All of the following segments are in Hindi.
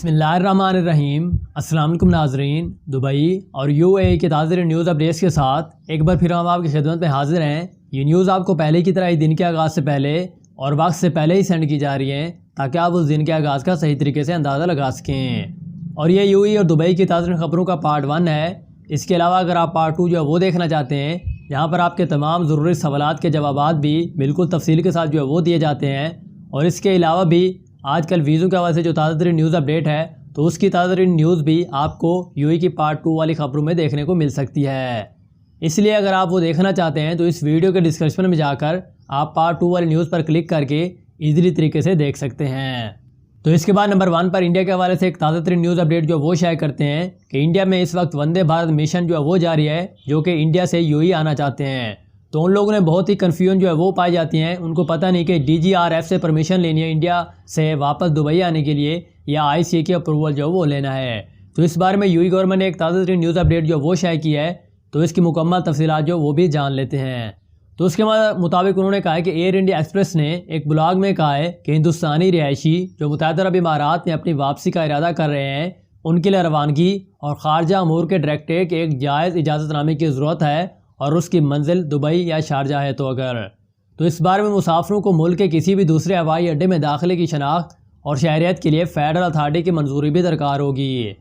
बिस्मिल्लाहिर्रहमानिर्रहीम। अस्सलाम वालेकुम नाज़रीन। दुबई और यूएई के ताज़ा न्यूज़ अपडेट्स के साथ एक बार फिर हम आपकी खिदमत में हाजिर हैं। ये न्यूज़ आपको पहले की तरह ही दिन के आगाज़ से पहले और वक्त से पहले ही सेंड की जा रही हैं ताकि आप उस दिन के आगाज़ का सही तरीके से अंदाज़ा लगा सकें। और ये यूएई और दुबई की ताज़ा खबरों का पार्ट 1 है। इसके अलावा अगर आप पार्ट 2 जो है वो देखना चाहते हैं, यहाँ पर आपके तमाम ज़रूरी सवालात के जवाबात भी बिल्कुल तफसील के साथ जो है वो दिए जाते हैं। और इसके अलावा भी आजकल वीज़ों के हवाले से जो ताज़ा तरीन न्यूज़ अपडेट है, तो उसकी ताज़ा तरीन न्यूज़ भी आपको यूएई की पार्ट 2 वाली खबरों में देखने को मिल सकती है। इसलिए अगर आप वो देखना चाहते हैं तो इस वीडियो के डिस्क्रिप्शन में जाकर आप पार्ट 2 वाली न्यूज़ पर क्लिक करके ईज़िली तरीके से देख सकते हैं। तो इसके बाद नंबर 1 पर इंडिया के हवाले से एक ताज़ा तरीन न्यूज़ अपडेट जो वो शेयर करते हैं कि इंडिया में इस वक्त वंदे भारत मिशन जो है वो जारी है, जो कि इंडिया से यूएई आना चाहते हैं। तो उन लोगों ने बहुत ही कन्फ्यूजन जो है वो पाई जाती हैं। उनको पता नहीं कि डीजीआरएफ से परमिशन लेनी है इंडिया से वापस दुबई आने के लिए या आईसीए की अप्रूवल जो वो लेना है। तो इस बारे में यूएई गवर्नमेंट ने एक ताज़ा तरीन न्यूज़ अपडेट जो वो शेयर की है, तो इसकी मुकम्मल तफसीलात जो वो भी जान लेते हैं। तो उसके मुताबिक उन्होंने कहा है कि एयर इंडिया एक्सप्रेस ने एक ब्लॉग में कहा है कि हिंदुस्तानी रिहायशी जो मुत्तहदा अरब इमारात में अपनी वापसी का इरादा कर रहे हैं, उनके लिए रवानगी और खारजा अमूर के डायरेक्टरेट के एक जायज़ इजाज़तनामे की ज़रूरत है और उसकी मंजिल दुबई या शारजा है। तो इस बारे में मुसाफिरों को मुल्क के किसी भी दूसरे हवाई अड्डे में दाखिले की शनाख्त और शहरियत के लिए फेडरल अथॉरिटी की मंजूरी भी दरकार होगी।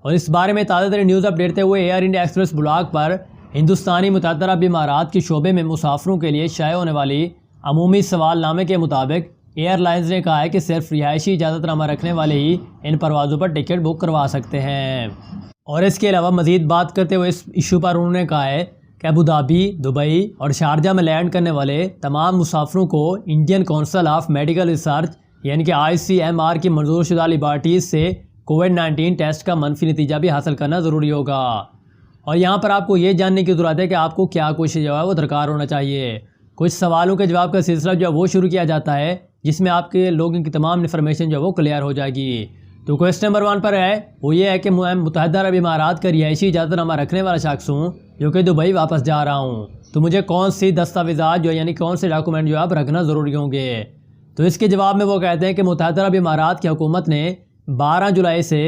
और इस बारे में ताज़ा तरीन न्यूज़ अपडेट देते हुए एयर इंडिया एक्सप्रेस ब्लॉग पर हिंदुस्तानी मुत्तहदा अरब इमारात के शोबे में मुसाफिरों के लिए शाये होने वाली अमूमी सवालनामे के मुताबिक एयरलाइंस ने कहा है कि सिर्फ रिहायशी इजाज़तनामा रखने वाले ही इन परवाज़ों पर टिकट बुक करवा सकते हैं। और इसके अलावा मज़ीद बात करते हुए इस इशू पर उन्होंने कहा है कि अबू धाबी, दुबई और शारजा में लैंड करने वाले तमाम मुसाफिरों को Indian council of medical research यानी कि ICMR की मंजूर शुदा लेबॉरेटरीज से कोविड-19 टेस्ट का मनफी नतीजा भी हासिल करना ज़रूरी होगा। और यहाँ पर आपको ये जानने की ज़रूरत है कि आपको क्या कुछ जो है वो दरकार होना चाहिए। कुछ सवालों के जवाब का सिलसिला जो है वो शुरू किया जाता है, जिसमें आपके लोगों की तमाम इन्फॉर्मेशन जो है वो क्लियर हो जाएगी। तो क्वेश्चन नंबर 1 पर है वो ये है कि मैं मुत्तहदा अरब इमारात का रिहायशी इजाज़तनामा रखने वाला शख्स हूँ जो कि दुबई वापस जा रहा हूँ, तो मुझे कौन सी दस्तावेज़ात जो यानी कौन से डॉक्यूमेंट जो आप रखना ज़रूरी होंगे। तो इसके जवाब में वो कहते हैं कि मुत्तहदा अरब इमारात की हुकूमत ने 12 जुलाई से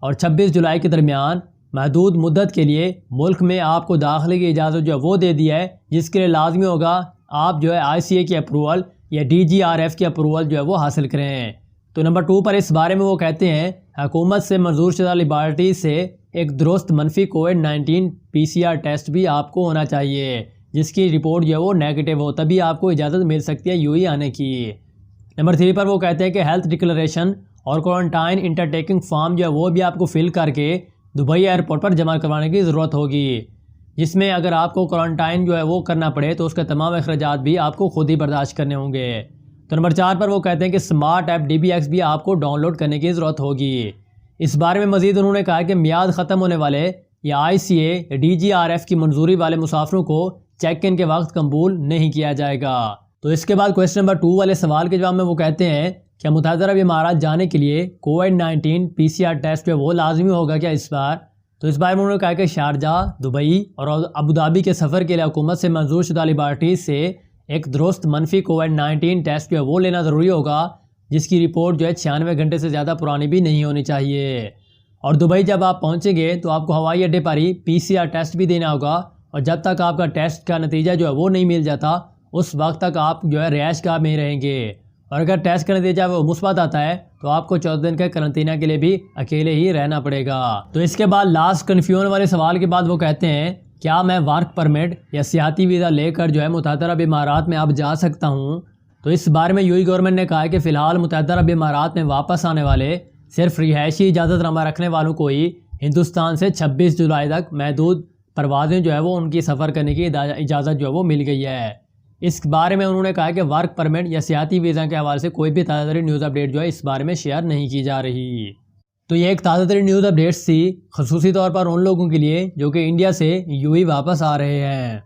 और 26 जुलाई के दरमियान महदूद मुद्दत के लिए मुल्क में आपको दाखिले की इजाज़त जो है वो दे दी है, जिसके लिए लाजमी होगा आप जो है ICA की अप्रूवल या DGRF की अप्रूवल जो है वो हासिल करें। तो नंबर 2 पर इस बारे में वो कहते हैं हुकूमत से मंजूर शुदा लेबॉरेटरी से एक दुरुस्त मनफी कोविड-19 PCR टेस्ट भी आपको होना चाहिए, जिसकी रिपोर्ट जो है वो नेगेटिव हो, तभी आपको इजाज़त मिल सकती है यूएई आने की। नंबर 3 पर वो कहते हैं कि हेल्थ डिक्लेरेशन और क्वारंटाइन इंटरटेकिंग फॉर्म जो है वो भी आपको फिल करके दुबई एयरपोर्ट पर जमा करवाने की ज़रूरत होगी, जिसमें अगर आपको क्वारंटाइन जो है वो करना पड़े तो उसके तमाम अखराजात भी आपको खुद ही बर्दाश्त करने होंगे। तो नंबर 4 पर वो कहते हैं कि स्मार्ट ऐप DBX भी आपको डाउनलोड करने की ज़रूरत होगी। इस बारे में मज़ीद उन्होंने कहा कि मियाद ख़त्म होने वाले या ICA या DGRF की मंजूरी वाले मुसाफिरों को चेक इन के वक्त कबूल नहीं किया जाएगा। तो इसके बाद क्वेश्चन नंबर 2 वाले सवाल के जवाब में वो कहते हैं क्या मुत्तहदा अरब इमारात जाने के लिए कोविड-19 PCR टेस्ट जो वो लाजमी होगा क्या इस बार। तो इस बारे में उन्होंने कहा कि शारजा, दुबई और अबू धाबी के सफ़र के लिए हुकूमत से मंजूर शुदा लेबॉरेटरीज से एक दुरुस्त मनफी कोविड-19 टेस्ट जो है वो लेना ज़रूरी होगा, जिसकी रिपोर्ट जो है 96 घंटे से ज़्यादा पुरानी भी नहीं होनी चाहिए। और दुबई जब आप पहुँचेंगे तो आपको हवाई अड्डे पर ही PCR टेस्ट भी देना होगा, और जब तक आपका टेस्ट का नतीजा जो है वो नहीं मिल जाता उस वक्त तक आप जो है रिहाइश गाह में रहेंगे। और अगर टेस्ट का नतीजा वो मुस्बत आता है तो आपको 14 दिन के करंतना के लिए भी अकेले ही रहना पड़ेगा। तो इसके बाद लास्ट कन्फ्यूजन वाले सवाल के बाद वो कहते हैं क्या मैं वर्क परमिट या सियाती वीज़ा लेकर जो है मुत्तहदा अरब इमारात में अब जा सकता हूँ। तो इस बारे में यूएई गवर्नमेंट ने कहा है कि फ़िलहाल मुत्तहदा अरब इमारात में वापस आने वाले सिर्फ रिहायशी इजाज़तनामा रखने वालों को ही हिंदुस्तान से 26 जुलाई तक महदूद परवाज़ें जो है वो उनकी सफ़र करने की इजाज़त जो है वो मिल गई है। इस बारे में उन्होंने कहा कि वर्क परमिट या सियाती वीज़ा के हवाले से कोई भी ताज़ा तरीन न्यूज़ अपडेट जो है इस बारे में शेयर नहीं की जा रही। तो ये एक ताज़ा तरीन न्यूज़ अपडेट्स थी ख़ुसूसी तौर पर उन लोगों के लिए जो कि इंडिया से यूएई वापस आ रहे हैं।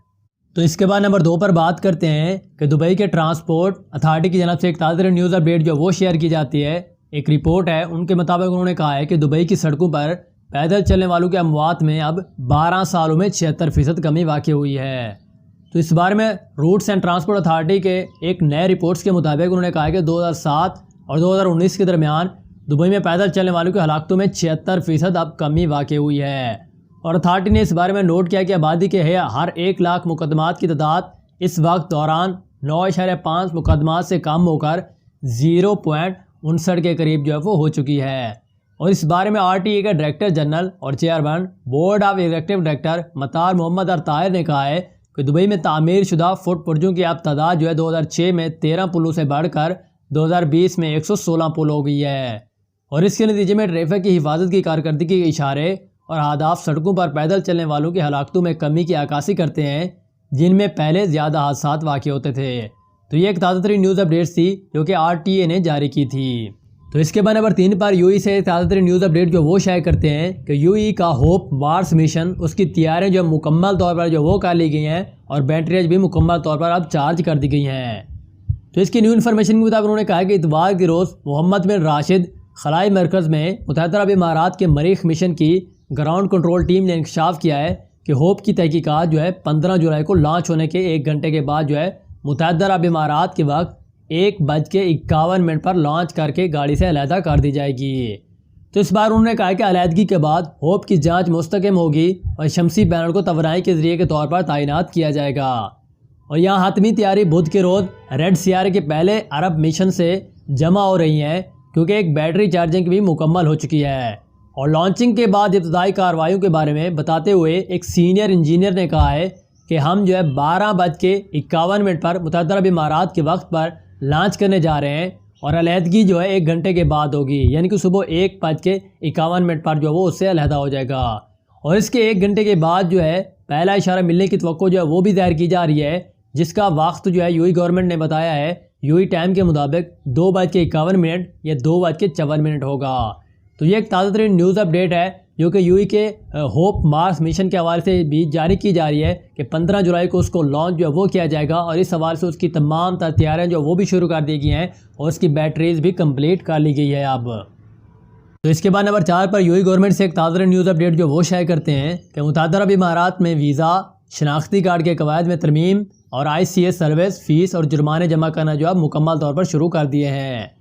तो इसके बाद नंबर 2 पर बात करते हैं कि दुबई के ट्रांसपोर्ट अथॉरिटी की जानब से एक ताज़ा तरीन न्यूज़ अपडेट जो वो शेयर की जाती है। एक रिपोर्ट है, उनके मुताबिक उन्होंने कहा है कि दुबई की सड़कों पर पैदल चलने वालों के अमवात में अब 12 सालों में 76% कमी वाक़ई हुई है। तो इस बारे में रूट्स एंड ट्रांसपोर्ट अथॉरिटी के एक नए रिपोर्ट्स के मुताबिक उन्होंने कहा है कि 2007 और 2019 के दरमियान दुबई में पैदल चलने वालों की हलाकतों में 76% अब कमी वाक़ई हुई है। और अथॉरिटी ने इस बारे में नोट किया कि आबादी के हर 1 लाख मुकदमात की तादाद इस वक्त दौरान 9.5 मुकदमात से कम होकर 0.59 के करीब जो है वो हो चुकी है। और इस बारे में RTA के डायरेक्टर जनरल और chairman board of executive director Mattar Mohammed Al Tayer ने कहा है कि दुबई में तामीर शुदा फुट पुर्जों की अब तादाद जो है 2006 में 13 पुलों से बढ़कर 2020 में 116 पुल हो गई है। और इसके नतीजे में ट्रैफिक की हिफाजत की कारकर्दगी के इशारे और अहदाफ सड़कों पर पैदल चलने वालों की हलाकतों में कमी की अक्कासी करते हैं, जिनमें पहले ज़्यादा हादसा वाक़ होते थे। तो ये एक ताज़ा तरीन न्यूज़ अपडेट थी जो कि RTA ने जारी की थी। तो इसके बाद नंबर 3 पर UAE से ताज़ा तरीन न्यूज़ अपडेट जो वो शाये करते हैं कि UAE का होप मार्स मिशन उसकी तैयारियां जो मुकम्मल तौर पर जो वो कर ली गई हैं और बैटरीज भी मुकम्मल तौर पर अब चार्ज कर दी गई हैं। तो इसकी न्यू इन्फॉर्मेशन के मुताबिक उन्होंने कहा कि इतवार के रोज़ मोहम्मद बिन राशिद खलाई मरकज़ में मुत्तहिदा अरब इमारात के मरीख मिशन की ग्राउंड कंट्रोल टीम ने इंकशाफ किया है कि होप की तहकीकात जो है 15 जुलाई को लॉन्च होने के 1 घंटे के बाद जो है मुत्तहिदा अरब इमारात के वक्त 1:51 पर लॉन्च करके गाड़ी से अलहदा कर दी जाएगी। तो इस बार उन्होंने कहा कि अलहदगी के बाद होप की जांच मुस्तकिम होगी और शमसी बैनर को तवनाई के जरिए के तौर पर तैनात किया जाएगा। और यहाँ हतमी तैयारी बुध के रोज़ रेड सियारे के पहले अरब मिशन से जमा हो रही हैं, क्योंकि एक बैटरी चार्जिंग भी मुकम्मल हो चुकी है। और लॉन्चिंग के बाद इब्तदाई कार्रवाइयों के बारे में बताते हुए एक सीनियर इंजीनियर ने कहा है कि हम जो है 12:51 पर मुत्तहिदा अरब इमारात के वक्त पर लॉन्च करने जा रहे हैं और अलहदगी जो है 1 घंटे के बाद होगी, यानी कि सुबह 1:51 पर जो वो उससे अलहदा हो जाएगा। और इसके 1 घंटे के बाद जो है पहला इशारा मिलने की तवक्को जो है वो भी ज़ाहिर की जा रही है, जिसका वक्त जो है UAE गवर्नमेंट ने बताया है UAE टाइम के मुताबिक 2:51 या 2:54 होगा। तो ये एक ताज़ा तरीन न्यूज़ अपडेट है जो कि UAE के होप मार्स मिशन के हवाले से भी जारी की जा रही है कि 15 जुलाई को उसको लॉन्च जो है वो किया जाएगा और इस हवाले से उसकी तमाम तैयारियां जो वो भी शुरू कर दी गई हैं और उसकी बैटरीज भी कंप्लीट कर ली गई है अब। तो इसके बाद नंबर 4 पर UAE गवर्नमेंट से एक ताज़ा न्यूज़ अपडेट जो वो शाये करते हैं कि मुत्तहिदा अरब इमारात में वीज़ा, शनाख्ती कार्ड के कवायद में तरमीम और ICS सर्विस फ़ीस और जुर्माने जमा करना जो अब मुकम्मल तौर पर शुरू कर दिए हैं।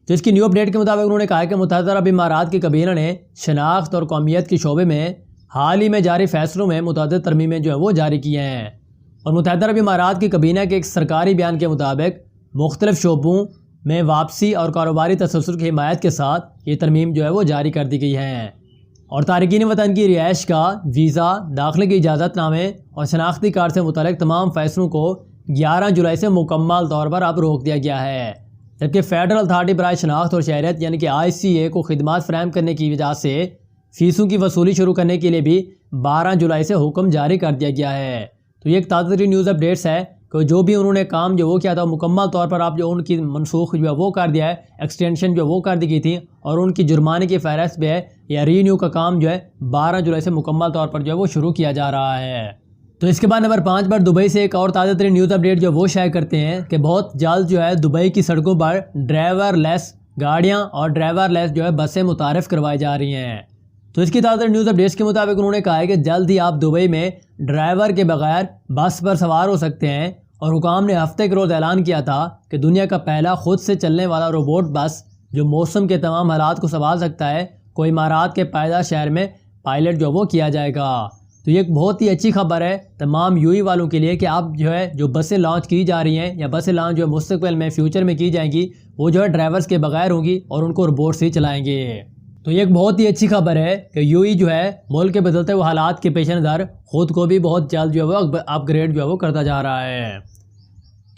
तो इसकी न्यू अपडेट के मुताबिक उन्होंने कहा कि मुत्तहिदा अरब इमारात की काबीना ने शनाख्त और कौमियत के शोबे में हाल ही में जारी फैसलों में मुतअद्दिद तरमीमें जो है वो जारी की हैं। और मुत्तहिदा अरब इमारात की काबीना के एक सरकारी बयान के मुताबिक मुख्तलिफ शोबों में वापसी और कारोबारी तसल्सल की हिमायत के साथ ये तरमीम जो है वो जारी कर दी गई हैं। और तारिकीन वतन की रिहाइश का वीज़ा, दाखिले की इजाज़तनामे और शनाख्ती कार्ड से मुतल्लिक़ तमाम फैसलों को 11 जुलाई से मुकम्मल तौर पर अब रोक दिया गया है, जबकि फेडरल अथॉरिटी बराए शनाख्त और शहरियत यानी कि ICA को खिदमात फराहम करने की वजह से फ़ीसों की वसूली शुरू करने के लिए भी 12 जुलाई से हुक्म जारी कर दिया गया है। तो ये एक ताज़ा न्यूज़ अपडेट्स है कि जो भी उन्होंने काम जो वो किया था मुकम्मल तौर पर आप जो उनकी मनसूख जो है वो कर दिया है, एक्सटेंशन जो वो कर दी गई थी और उनकी जुर्माने की फ़हरिस्त पे है या रीन्यू का काम जो है 12 जुलाई से मुकम्मल तौर पर जो है वो शुरू किया जा रहा है। तो इसके बाद नंबर 5 पर दुबई से एक और ताज़ा तरीन न्यूज़ अपडेट जो वो शाये करते हैं कि बहुत जल्द जो है दुबई की सड़कों पर ड्राइवरलेस गाड़ियाँ और ड्राइवरलेस जो है बसें मुतारिफ़ करवाई जा रही हैं। तो इसकी ताज़ा न्यूज़ अपडेट्स के मुताबिक उन्होंने कहा है कि जल्द ही आप दुबई में ड्राइवर के बगैर बस पर सवार हो सकते हैं। और हुकाम ने हफ्ते के रोज़ ऐलान किया था कि दुनिया का पहला खुद से चलने वाला रोबोट बस जो मौसम के तमाम हालात को संभाल सकता है को इमारात के पायदा शहर में पायलट जो वो किया जाएगा। तो ये एक बहुत ही अच्छी खबर है तमाम UAE वालों के लिए कि आप जो है जो बसें लॉन्च की जा रही हैं या बसें लॉन्च जो मुस्तकबिल में फ्यूचर में की जाएंगी वो जो है ड्राइवर्स के बगैर होंगी और उनको रोबोट से चलाएंगे। तो ये एक बहुत ही अच्छी खबर है कि UAE जो है मुल्क के बदलते हुए हालात के पेश नज़र ख़ुद को भी बहुत जल्द जो है वो अपग्रेड जो है वो करता जा रहा है।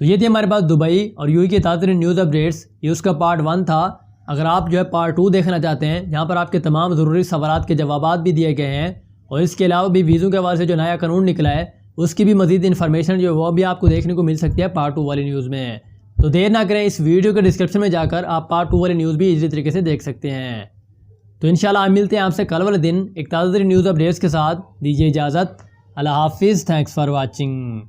तो ये थी हमारे पास दुबई और UAE के ताज़ा न्यूज़ अपडेट्स। ये उसका पार्ट 1 था। अगर आप जो है पार्ट 2 देखना चाहते हैं जहाँ पर आपके तमाम ज़रूरी सवालात के जवाबात भी दिए गए हैं और इसके अलावा भी वीज़ों के हवाले से जो नया कानून निकला है उसकी भी मज़ीद इन्फॉर्मेशन जो है वो भी आपको देखने को मिल सकती है पार्ट 2 वाली न्यूज़ में। तो देर ना करें, इस वीडियो के डिस्क्रिप्शन में जाकर आप पार्ट 2 वाली न्यूज़ भी इसी तरीके से देख सकते हैं। तो इंशाल्लाह मिलते हैं आपसे कल वाले दिन एक ताज़ा न्यूज़ अपडेट्स के साथ। दीजिए इजाज़त। अल्लाह हाफिज़। Thanks for watching.